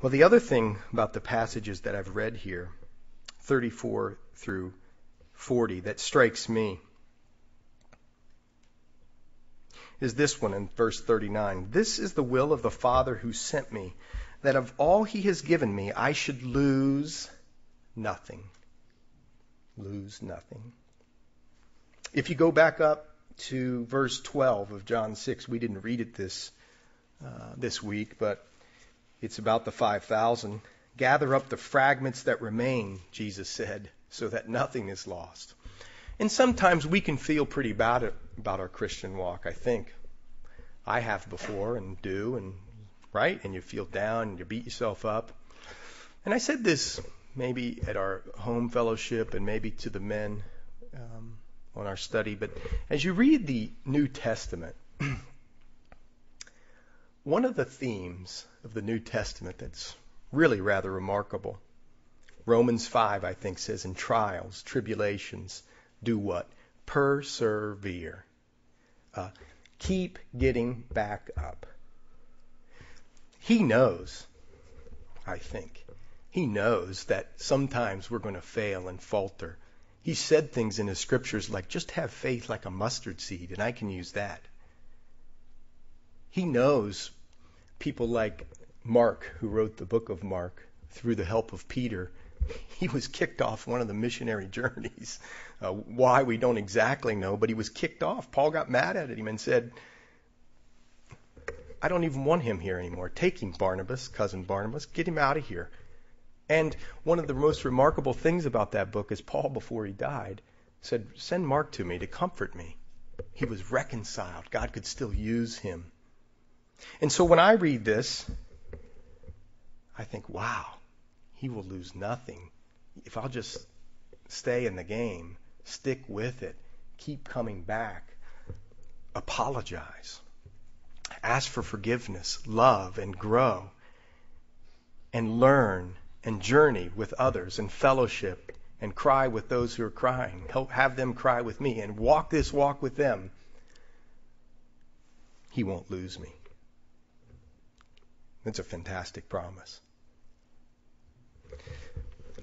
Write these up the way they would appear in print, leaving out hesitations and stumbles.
Well, the other thing about the passages that I've read here, 34 through 40, that strikes me is this one in verse 39. This is the will of the Father who sent me, that of all he has given me, I should lose nothing. Lose nothing. If you go back up to verse 12 of John 6, we didn't read it this week, but it's about the 5,000. Gather up the fragments that remain, Jesus said, so that nothing is lost. And sometimes we can feel pretty bad about our Christian walk, I think. I have before and do, and right? And you feel down and you beat yourself up. And I said this maybe at our home fellowship and maybe to the men on our study, but as you read the New Testament, one of the themes of the New Testament that's really rather remarkable, Romans 5, I think, says, in trials, tribulations, do what? Persevere. Keep getting back up. He knows, I think, he knows that sometimes we're going to fail and falter. He said things in his scriptures like, just have faith like a mustard seed, and I can use that. He knows people like Mark, who wrote the book of Mark, through the help of Peter, he was kicked off one of the missionary journeys. Why, we don't exactly know, but he was kicked off. Paul got mad at him and said, I don't even want him here anymore. Take him, Barnabas, cousin Barnabas. Get him out of here. And one of the most remarkable things about that book is Paul, before he died, said, send Mark to me to comfort me. He was reconciled. God could still use him. And so when I read this, I think, wow, he will lose nothing. If I'll just stay in the game, stick with it, keep coming back, apologize, ask for forgiveness, love and grow, and learn and journey with others and fellowship and cry with those who are crying. Have them cry with me and walk this walk with them. He won't lose me. That's a fantastic promise.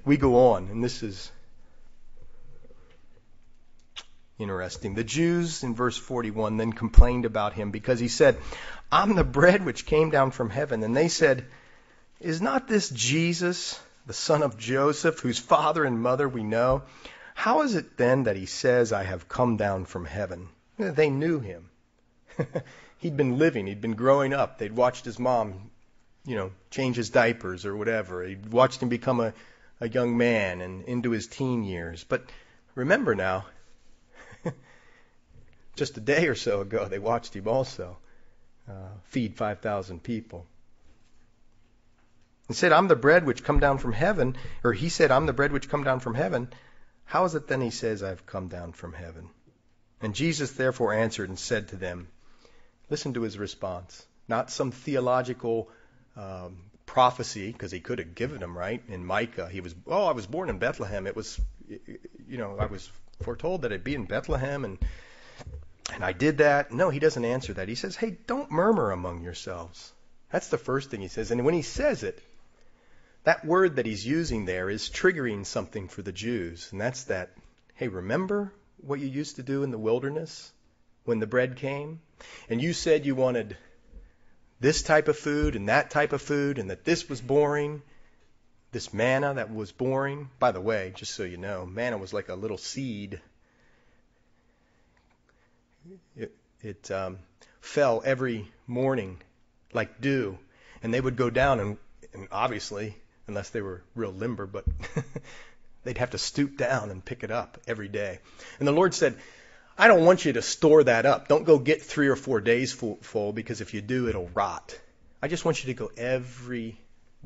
We go on, and this is interesting. The Jews, in verse 41, then complained about him because he said, I'm the bread which came down from heaven. And they said, is not this Jesus, the son of Joseph, whose father and mother we know? How is it then that he says, I have come down from heaven? They knew him. He'd been living, he'd been growing up. They'd watched his mom, change his diapers or whatever. He'd watched him become a young man and into his teen years. But remember now, just a day or so ago, they watched him also feed 5,000 people. He said, I'm the bread which come down from heaven. Or he said, I'm the bread which come down from heaven. How is it then he says, I've come down from heaven? And Jesus therefore answered and said to them, listen to his response. Not some theological prophecy, because he could have given them, right? In Micah, I was born in Bethlehem. It was, I was foretold that I'd be in Bethlehem, and I did that. No, he doesn't answer that. He says, hey, don't murmur among yourselves. That's the first thing he says. And when he says it, that word that he's using there is triggering something for the Jews. And that's that, hey, remember what you used to do in the wilderness when the bread came? And you said you wanted this type of food and that type of food, and that this was boring, this manna that was boring. By the way, just so you know, manna was like a little seed. It fell every morning like dew, and they would go down and obviously, unless they were real limber, but they'd have to stoop down and pick it up every day. And the Lord said, I don't want you to store that up. Don't go get 3 or 4 days full, because if you do, it'll rot. I just want you to go every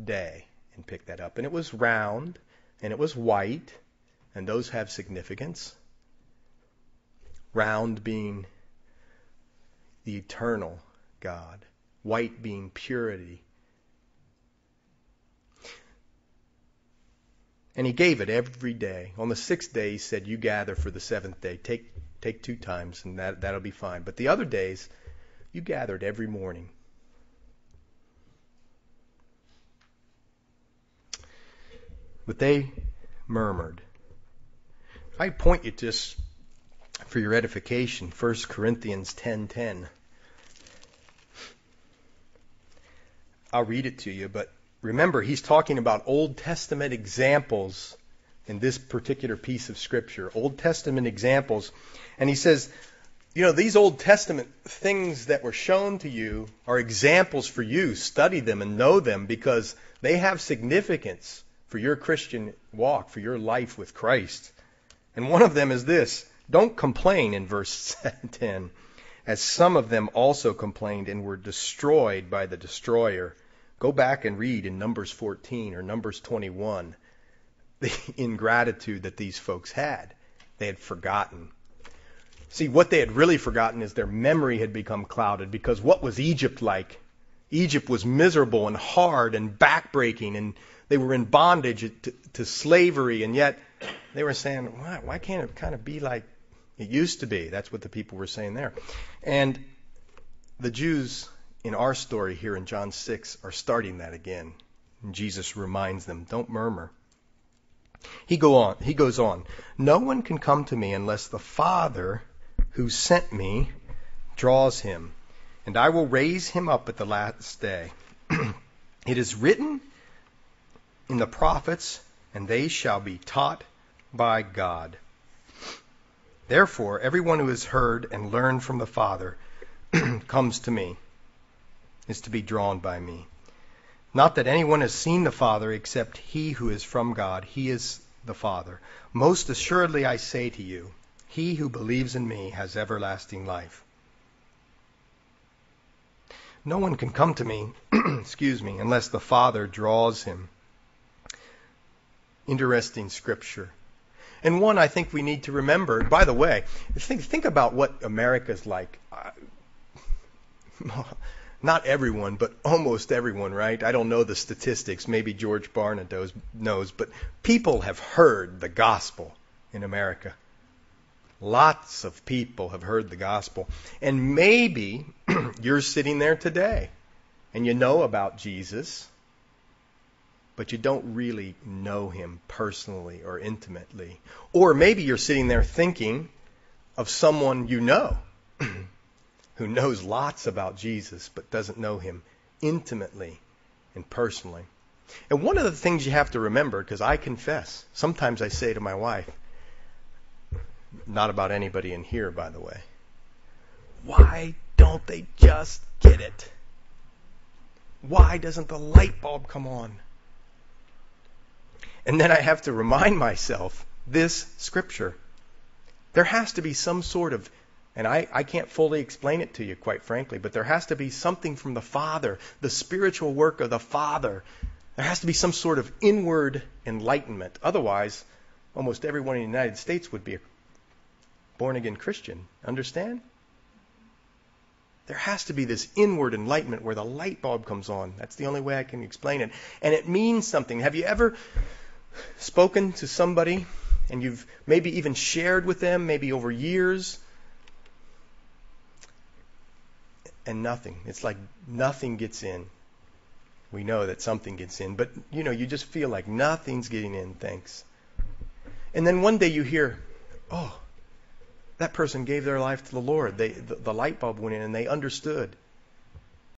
day and pick that up. And it was round, and it was white, and those have significance. Round being the eternal God, white being purity. And he gave it every day. On the 6th day, he said, you gather for the 7th day. Take 2 times, and that'll be fine. But the other days, you gathered every morning. But they murmured. I point you just for your edification, 1 Corinthians 10:10. I'll read it to you, but remember, he's talking about Old Testament examples in this particular piece of Scripture. Old Testament examples. And he says, these Old Testament things that were shown to you are examples for you. Study them and know them because they have significance for your Christian walk, for your life with Christ. And one of them is this: don't complain in verse 10, as some of them also complained and were destroyed by the destroyer. Go back and read in Numbers 14 or Numbers 21 the ingratitude that these folks had. They had forgotten. See, what they had really forgotten is their memory had become clouded, because what was Egypt like? Egypt was miserable and hard and backbreaking, and they were in bondage to slavery, and yet they were saying, why can't it kind of be like it used to be? That's what the people were saying there. And the Jews in our story here in John 6 are starting that again. And Jesus reminds them, don't murmur. He goes on, no one can come to me unless the Father who sent me draws him, and I will raise him up at the last day. It is written in the prophets, and they shall be taught by God. Therefore, everyone who has heard and learned from the Father comes to me, is to be drawn by me. Not that anyone has seen the Father except he who is from God. He is the Father. Most assuredly I say to you, he who believes in me has everlasting life. No one can come to me, unless the Father draws him. Interesting scripture. And one I think we need to remember. By the way, think about what America's like. Not everyone, but almost everyone, right? I don't know the statistics. Maybe George Barna knows. But people have heard the gospel in America. Lots of people have heard the gospel. And maybe you're sitting there today and you know about Jesus, but you don't really know him personally or intimately. Or maybe you're sitting there thinking of someone you know who knows lots about Jesus but doesn't know him intimately and personally. And one of the things you have to remember, because I confess, sometimes I say to my wife, not about anybody in here, by the way, why don't they just get it? Why doesn't the light bulb come on? And then I have to remind myself this scripture. There has to be some sort of, and I can't fully explain it to you, quite frankly, but there has to be something from the Father, the spiritual work of the Father. There has to be some sort of inward enlightenment. Otherwise, almost everyone in the United States would be a born-again Christian. Understand? There has to be this inward enlightenment where the light bulb comes on. That's the only way I can explain it. And it means something. Have you ever spoken to somebody and you've maybe even shared with them, maybe over years, and nothing? It's like nothing gets in. We know that something gets in, but you just feel like nothing's getting in, thanks. And then one day you hear, oh, that person gave their life to the Lord. The light bulb went in and they understood.